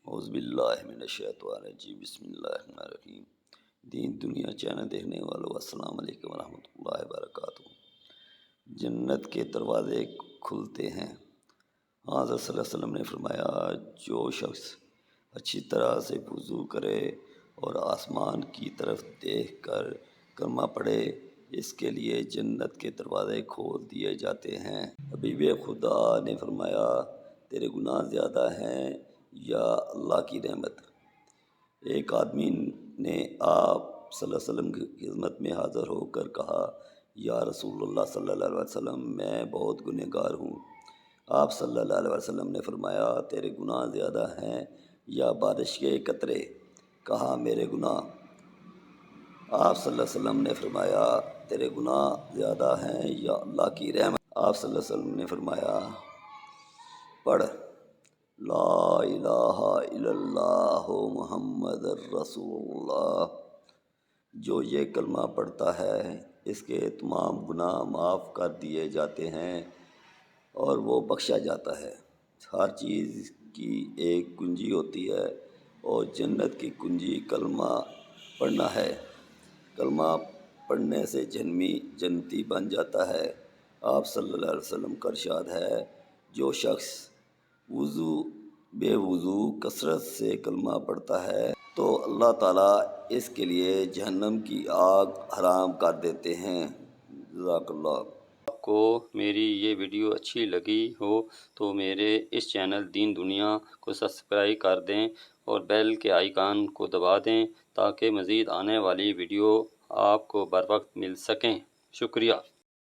اعوذ باللہ من الشیطان الرجیم، بسم اللہ الرحمن الرحیم۔ دین دنیا چینل دیکھنے والوں السلام علیکم ورحمۃ اللہ وبرکاتہ۔ جنت کے دروازے کھلتے ہیں۔ حضرت صلی اللہ علیہ وسلم نے فرمایا، جو شخص اچھی طرح سے وضو کرے اور آسمان کی طرف دیکھ کر کلمہ پڑھے، اس کے لیے جنت کے دروازے کھول دیے جاتے ہیں۔ حبیب خدا نے فرمایا، تیرے گناہ زیادہ ہیں یا اللہ کی رحمت؟ ایک آدمی نے آپ صلی اللہ علیہ وسلم کی خدمت میں حاضر ہو کر کہا، یا رسول اللہ صلی اللہ علیہ وسلم، میں بہت گنہگار ہوں۔ آپ صلی اللہ علیہ وسلم نے فرمایا، تیرے گناہ زیادہ ہیں یا بارش کے قطرے؟ کہا، میرے گناہ۔ آپ صلی اللہ علیہ وسلم نے فرمایا، تیرے گناہ زیادہ ہیں یا اللہ کی رحمت؟ آپ صلی اللہ علیہ وسلم نے فرمایا، پڑھ لا الہ الا اللہ محمد رسول اللہ۔ جو یہ کلمہ پڑھتا ہے، اس کے تمام گناہ معاف کر دیے جاتے ہیں اور وہ بخشا جاتا ہے۔ ہر چیز کی ایک کنجی ہوتی ہے اور جنت کی کنجی کلمہ پڑھنا ہے۔ کلمہ پڑھنے سے جنتی بن جاتا ہے۔ آپ صلی اللہ علیہ وسلم کا ارشاد ہے، جو شخص بے وضو کثرت سے کلمہ پڑھتا ہے تو اللہ تعالیٰ اس کے لیے جہنم کی آگ حرام کر دیتے ہیں۔ جزاک اللہ۔ آپ کو میری یہ ویڈیو اچھی لگی ہو تو میرے اس چینل دین دنیا کو سبسکرائب کر دیں اور بیل کے آئیکن کو دبا دیں تاکہ مزید آنے والی ویڈیو آپ کو بر وقت مل سکیں۔ شکریہ۔